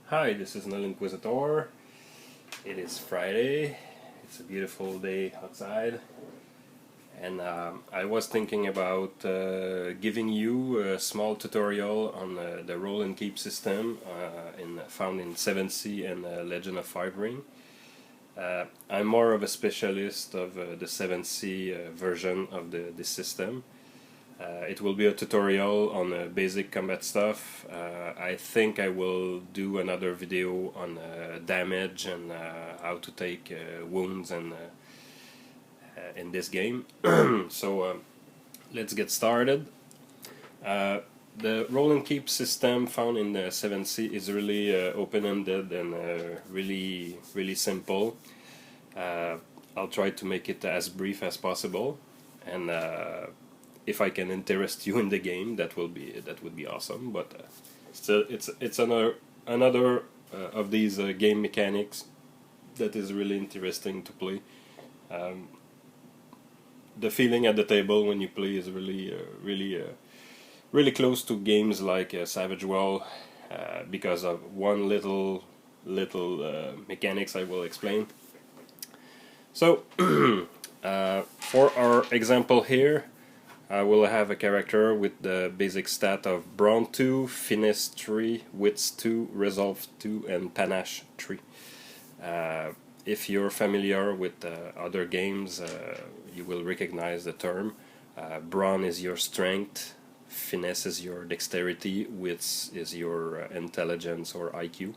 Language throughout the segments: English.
Hi, this is Null Inquisitor. It is Friday. It's a beautiful day outside, and I was thinking about giving you a small tutorial on the roll and keep system found in 7th and Legend of Five Ring. I'm more of a specialist of the 7th version of this system. It will be a tutorial on basic combat stuff. I think I will do another video on damage and how to take wounds and in this game. So let's get started. The roll and keep system found in the 7th is really open-ended and really simple. I'll try to make it as brief as possible, and if I can interest you in the game, that would be awesome. But still, it's another of these game mechanics that is really interesting to play. The feeling at the table when you play is really close to games like Savage World, because of one little mechanics I will explain. So for our example here, I will have a character with the basic stat of Brawn 2, Finesse 3, Wits 2, Resolve 2, and Panache 3. If you're familiar with other games, you will recognize the term. Brawn is your strength, Finesse is your dexterity, Wits is your intelligence or IQ.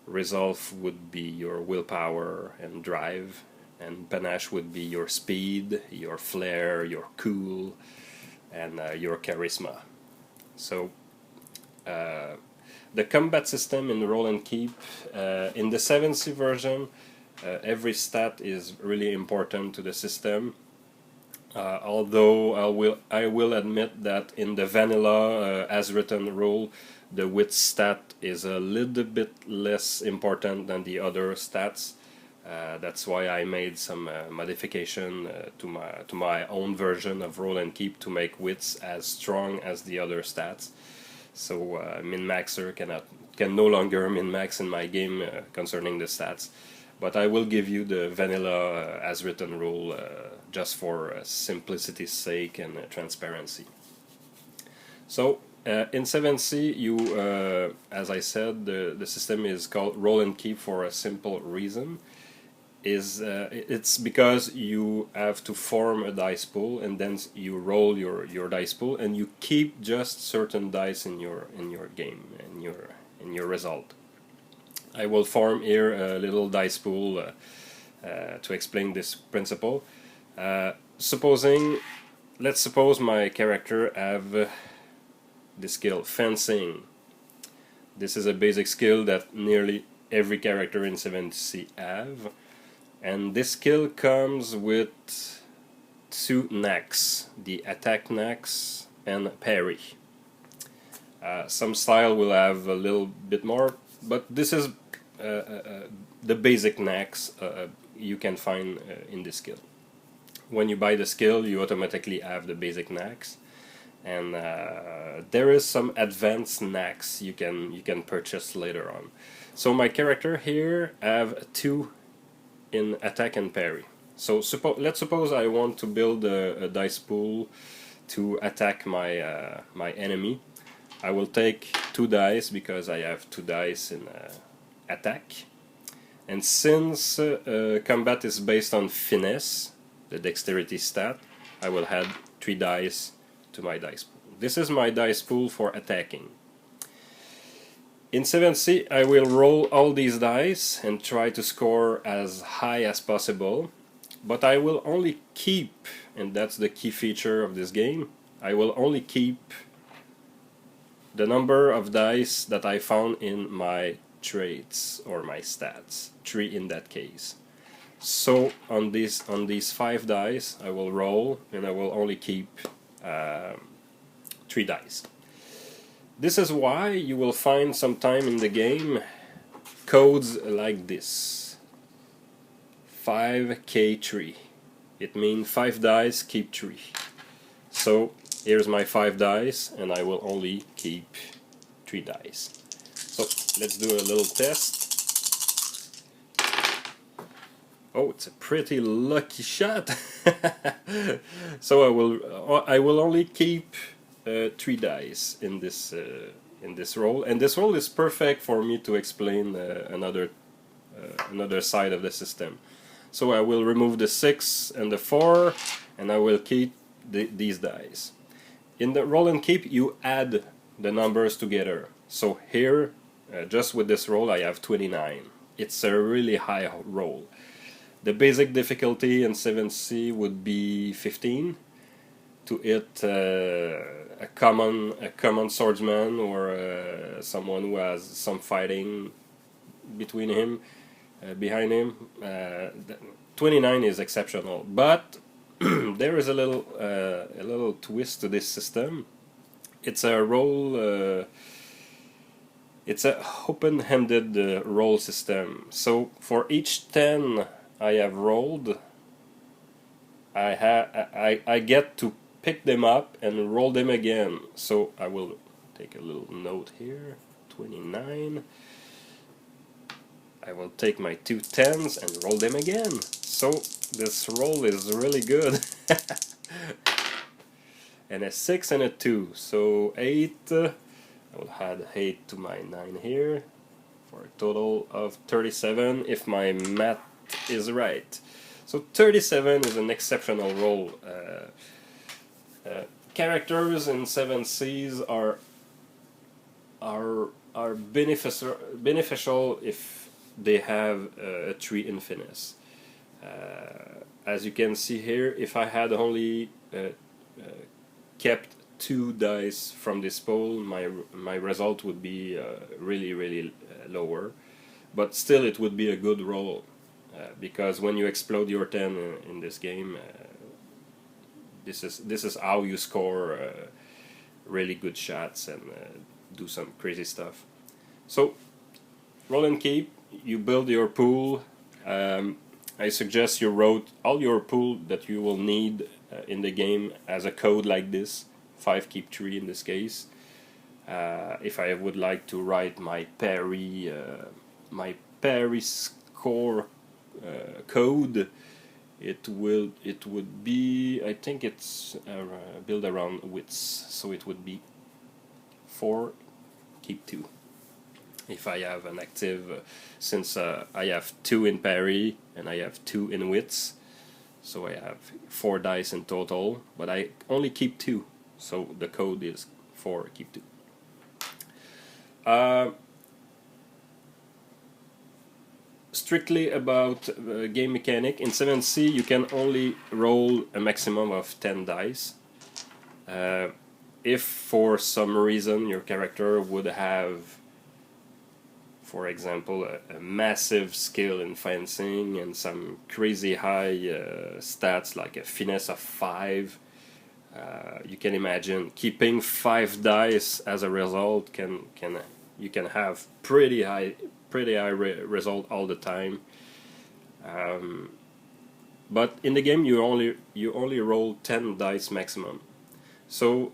Resolve would be your willpower and drive, and Panache would be your speed, your flair, your cool, and your charisma. So the combat system in Roll and Keep, in the 7th version, every stat is really important to the system. Although I will admit that in the vanilla as written rule, the wit stat is a little bit less important than the other stats. That's why I made some modification to my own version of Roll and Keep to make wits as strong as the other stats. So min-maxer can no longer min-max in my game concerning the stats. But I will give you the vanilla as written rule just for simplicity's sake and transparency. So in 7th, you, as I said, the system is called Roll and Keep for a simple reason. It's because you have to form a dice pool, and then you roll your dice pool, and you keep just certain dice in your game, in your result. I will form here a little dice pool to explain this principle. Let's suppose my character have the skill fencing. This is a basic skill that nearly every character in 7th have. And this skill comes with 2 knacks, the attack knacks and parry. Some style will have a little bit more, but this is the basic knacks you can find in this skill. When you buy the skill, you automatically have the basic knacks, and there is some advanced knacks you can purchase later on. So my character here have 2 in attack and parry. So let's suppose I want to build a dice pool to attack my my enemy. I will take 2 dice because I have 2 dice in attack. And since combat is based on finesse, the dexterity stat, I will add 3 dice to my dice pool. This is my dice pool for attacking. In 7th, I will roll all these dice and try to score as high as possible, but I will only keep, and that's the key feature of this game, I will only keep the number of dice that I found in my traits or my stats, 3 in that case. So on these 5 dice I will roll, and I will only keep 3 dice. This is why you will find sometime in the game codes like this: 5K3. It means 5 dice, keep 3. So here's my 5 dice, and I will only keep 3 dice. So let's do a little test. Oh, it's a pretty lucky shot. So I will only keep 3 dice in this roll, and this roll is perfect for me to explain another side of the system. So I will remove the 6 and the 4, and I will keep these dice. In the roll and keep, you add the numbers together. So here, just with this roll, I have 29. It's a really high roll. The basic difficulty in 7C would be 15 to hit a common swordsman or someone who has some fighting between him, behind him. 29 is exceptional, but there is a little twist to this system. It's a roll. It's a open-handed roll system. So for each 10 I have rolled, I get to pick them up and roll them again. So I will take a little note here. 29. I will take my 2 10s and roll them again. So this roll is really good. And a 6 and a 2. So 8. I will add 8 to my 9 here for a total of 37 if my math is right. So 37 is an exceptional roll. Characters in 7Cs are beneficial if they have a 3 in finesse. As you can see here, if I had only kept 2 dice from this pool, my result would be really lower, but still it would be a good roll, because when you explode your 10 in this game, this is how you score really good shots and do some crazy stuff. So roll and keep, you build your pool. I suggest you wrote all your pool that you will need in the game as a code like this. 5 keep 3 in this case. If I would like to write my parry score code, it would be, I think it's built around wits, so it would be 4 keep 2. If I have an active, since I have 2 in parry and I have 2 in wits, so I have 4 dice in total, but I only keep 2. So the code is 4 keep 2. Strictly about game mechanic, in 7C you can only roll a maximum of 10 dice. If for some reason your character would have, for example, a massive skill in fencing and some crazy high stats like a finesse of 5, you can imagine keeping 5 dice as a result you can have pretty high result all the time. But in the game you only roll 10 dice maximum. So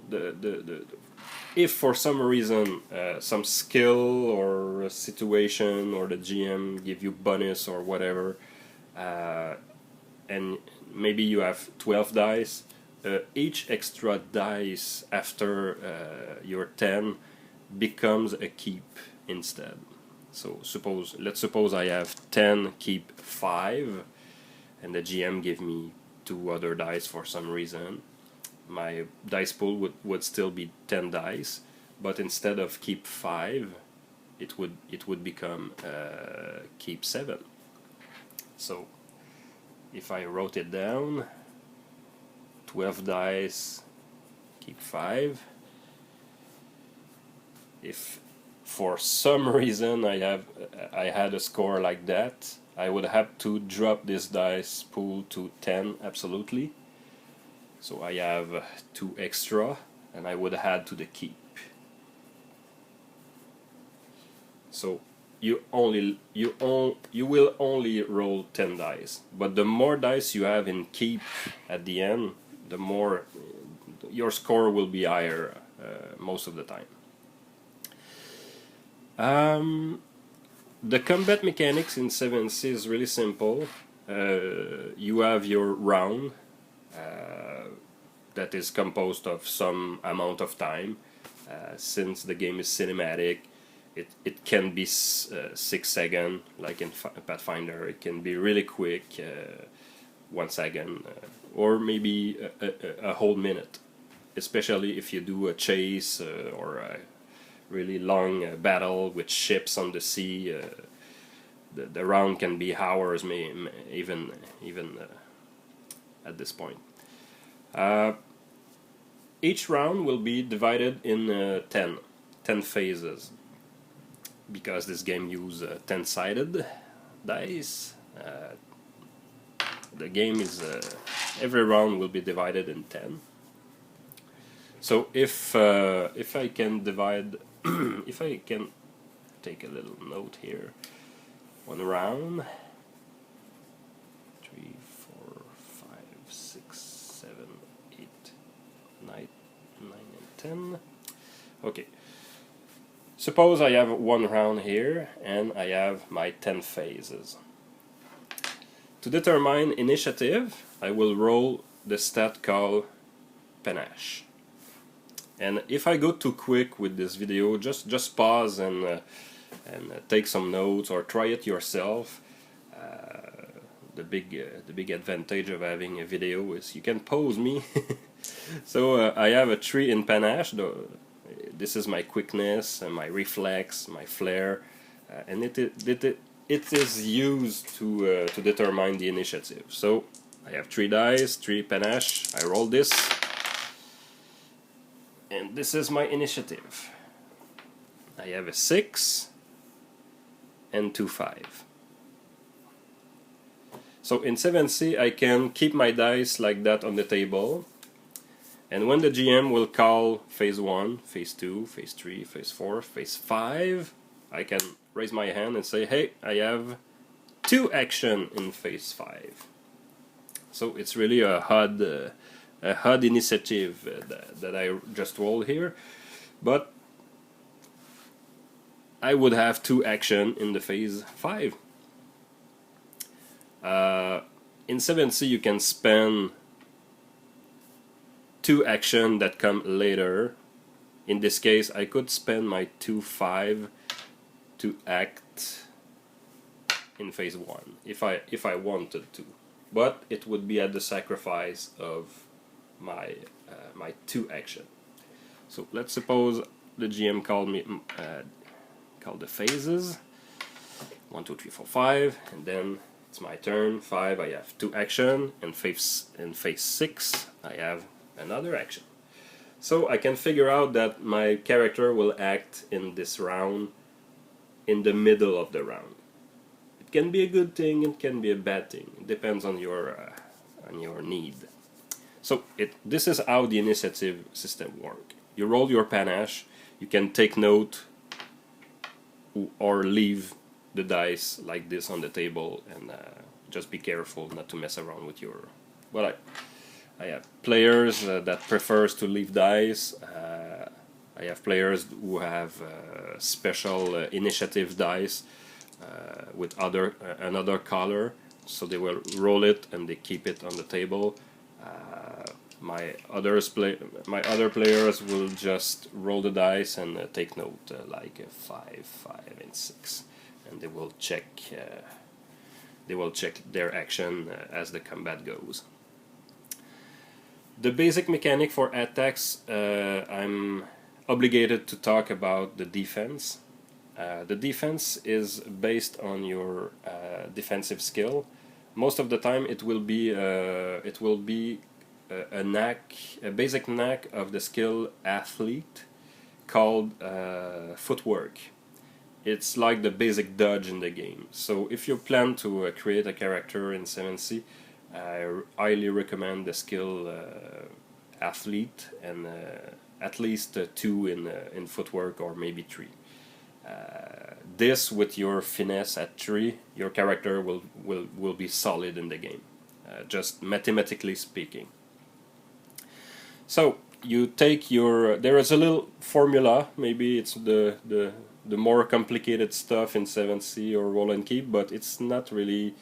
if for some reason some skill or a situation or the GM give you bonus or whatever, and maybe you have 12 dice, each extra dice after your 10 becomes a keep instead. So let's suppose I have 10 keep 5 and the GM give me 2 other dice for some reason. My dice pool would still be 10 dice, but instead of keep 5 it would become keep 7. So if I wrote it down, 12 dice keep 5. If for some reason I had a score like that, I would have to drop this dice pool to 10 absolutely. So I have 2 extra, and I would add to the keep. So you will only roll 10 dice, but the more dice you have in keep at the end, the more your score will be higher most of the time. The combat mechanics in 7C is really simple. You have your round that is composed of some amount of time. Since the game is cinematic, it can be 6 seconds, like in Pathfinder. It can be really quick, 1 second, or maybe a whole minute, especially if you do a chase or a really long battle with ships on the sea. The round can be hours, even at this point. Each round will be divided in 10 phases, because this game uses 10-sided dice. The game is every round will be divided in 10. So if I can divide, if I can take a little note here, 1 round, 3, 4, 5, 6, 7, 8, 9, and 10. Okay. Suppose I have 1 round here, and I have my 10 phases. To determine initiative, I will roll the stat called panache. And if I go too quick with this video, just pause and take some notes or try it yourself. The big advantage of having a video is you can pause me. So I have a 3 in panache. This is my quickness, my reflex, my flair, and it is used to determine the initiative. So I have 3 dice, 3 panache. I roll this, and this is my initiative. I have a 6 and 2 5. So in 7C I can keep my dice like that on the table, and when the GM will call phase 1, phase 2, phase 3, phase 4, phase 5, I can raise my hand and say, hey, I have 2 action in phase 5. So it's really a HUD initiative that I just rolled here, but I would have 2 action in the phase 5. In 7C you can spend 2 action that come later. In this case I could spend my 2-5 to act in phase 1 if I wanted to, but it would be at the sacrifice of my 2 action. So let's suppose the GM called the phases 1, 2, 3, 4, 5, and then it's my turn. 5 I have 2 action, and phase 6 I have another action. So I can figure out that my character will act in this round in the middle of the round. It can be a good thing, it can be a bad thing. It depends on your need. So this is how the initiative system works. You roll your panache, you can take note or leave the dice like this on the table, and just be careful not to mess around with your... Well, I have players that prefers to leave dice. I have players who have special initiative dice with another color, so they will roll it and they keep it on the table. My other players will just roll the dice and take note, like 5, 5, and 6, and they will check their action as the combat goes. The basic mechanic for attacks, I'm obligated to talk about the defense. The defense is based on your defensive skill. Most of the time, it will be a basic knack of the skill athlete called footwork. It's like the basic dodge in the game. So if you plan to create a character in 7C, I highly recommend the skill athlete, and at least 2 in footwork, or maybe 3. This, with your finesse at 3, your character will be solid in the game, just mathematically speaking. So you take your... There is a little formula. Maybe it's the the more complicated stuff in 7C or roll and keep, but it's not really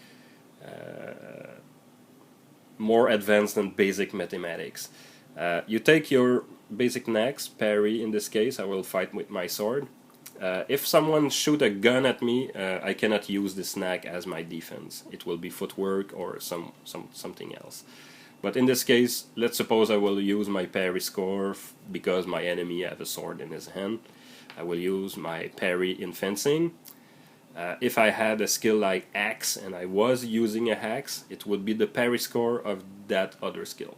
more advanced than basic mathematics. You take your basic knacks, parry in this case, I will fight with my sword. If someone shoot a gun at me, I cannot use this knack as my defense. It will be footwork or something else. But in this case, let's suppose I will use my parry score because my enemy have a sword in his hand. I will use my parry in fencing. If I had a skill like axe and I was using a axe, it would be the parry score of that other skill.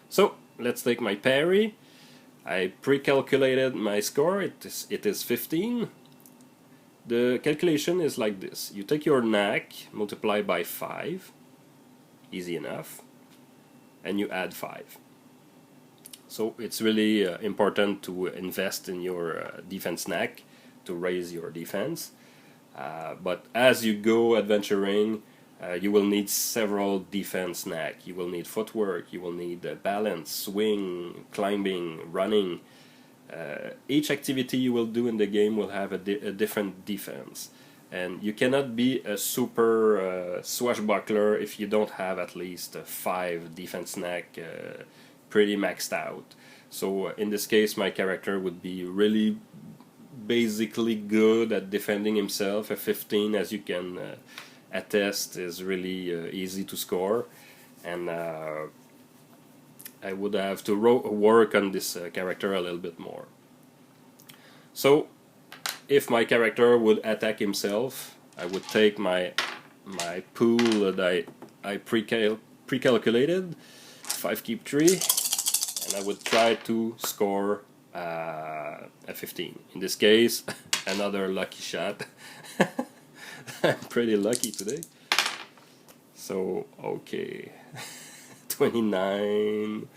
So let's take my parry. I pre-calculated my score, it is 15. The calculation is like this. You take your knack, multiply by 5, easy enough, and you add 5. So it's really important to invest in your defense knack to raise your defense. But as you go adventuring, you will need several defense knack. You will need footwork, you will need balance, swing, climbing, running. Each activity you will do in the game will have a different defense. And you cannot be a super swashbuckler if you don't have at least 5 defense knack pretty maxed out. So in this case my character would be really basically good at defending himself. A 15, as you can attest, is really easy to score, and I would have to work on this character a little bit more. So if my character would attack himself, I would take my pool that I pre-calculated, 5 keep 3, and I would try to score a 15. In this case, another lucky shot. I'm pretty lucky today. So, okay. 29,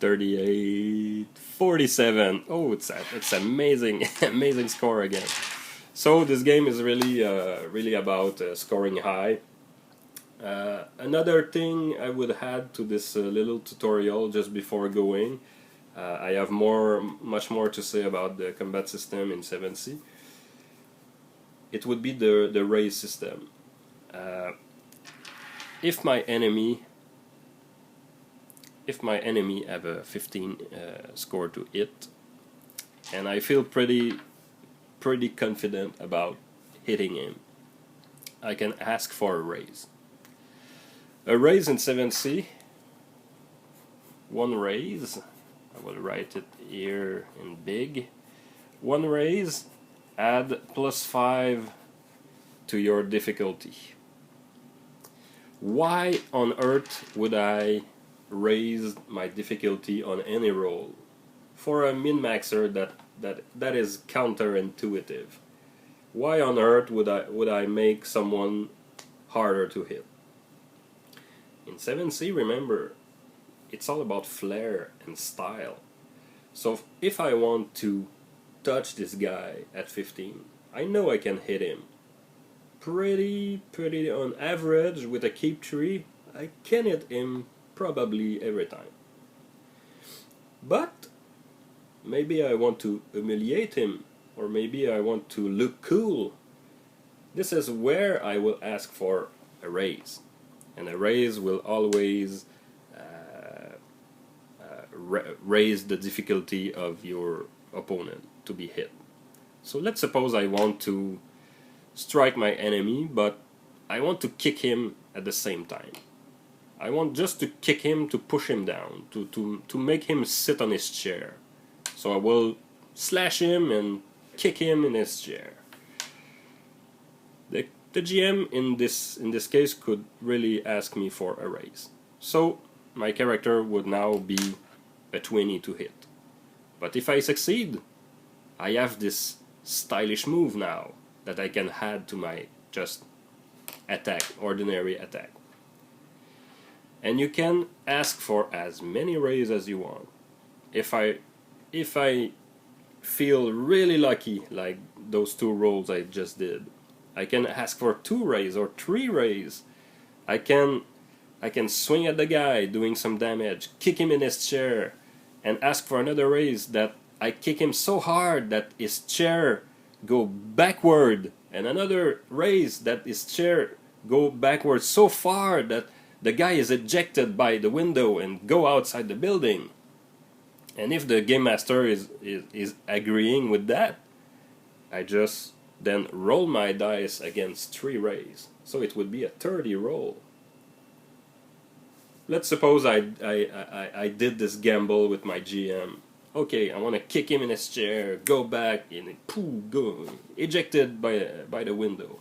38, 47. Oh, it's amazing, amazing score again. So this game is really about scoring high. Another thing I would add to this little tutorial just before going, I have much more to say about the combat system in 7C. It would be the raise system. If my enemy have a 15 score to hit, and I feel pretty confident about hitting him, I can ask for a raise. A raise in 7C, one raise, I will write it here in big. One raise, add +5 to your difficulty. Why on earth would I raise my difficulty on any roll? For a min-maxer, that is counterintuitive. Why on earth would I make someone harder to hit? In 7C, remember, it's all about flair and style. So if I want to touch this guy at 15, I know I can hit him. Pretty on average, with a keep 3, I can hit him probably every time. But maybe I want to humiliate him, or maybe I want to look cool. This is where I will ask for a raise. And a raise will always raise the difficulty of your opponent to be hit. So let's suppose I want to strike my enemy, but I want to kick him at the same time. I want just to kick him, to push him down, to make him sit on his chair. So I will slash him and kick him in his chair. The GM in this case could really ask me for a raise. So my character would now be a 20 to hit. But if I succeed, I have this stylish move now that I can add to my just attack, ordinary attack. And you can ask for as many raises as you want. If I feel really lucky, like those 2 rolls I just did, I can ask for 2 raises or 3 raises. I can swing at the guy doing some damage, kick him in his chair, and ask for another raise that I kick him so hard that his chair go backward, and another raise that his chair go backward so far that the guy is ejected by the window and go outside the building. And if the game master is agreeing with that, I just then roll my dice against 3 rays. So it would be a 30 roll. Let's suppose I did this gamble with my GM. Okay, I want to kick him in his chair, go back, and pooh, go ejected by the window.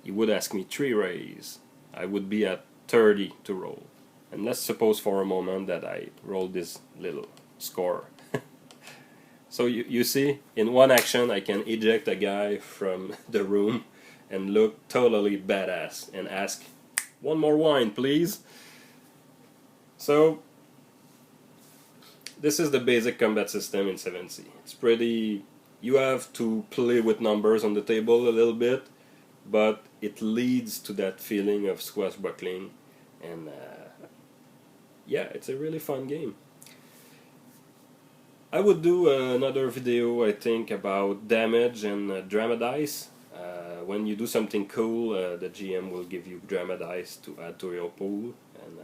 He would ask me 3 rays. I would be at 30 to roll. And let's suppose for a moment that I roll this little score. So you see, in one action I can eject a guy from the room and look totally badass and ask, one more wine please. So this is the basic combat system in 7th. It's pretty, you have to play with numbers on the table a little bit, but it leads to that feeling of swashbuckling, and yeah, it's a really fun game. I would do another video, I think, about damage and drama dice. When you do something cool, the GM will give you drama dice to add to your pool, and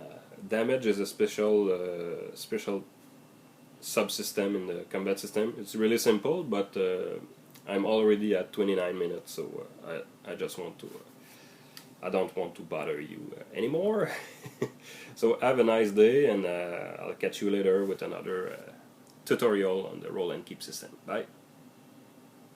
damage is a special subsystem in the combat system. It's really simple, but I'm already at 29 minutes, so I just want to I don't want to bother you anymore. So have a nice day, and I'll catch you later with another tutorial on the roll and keep system. Bye.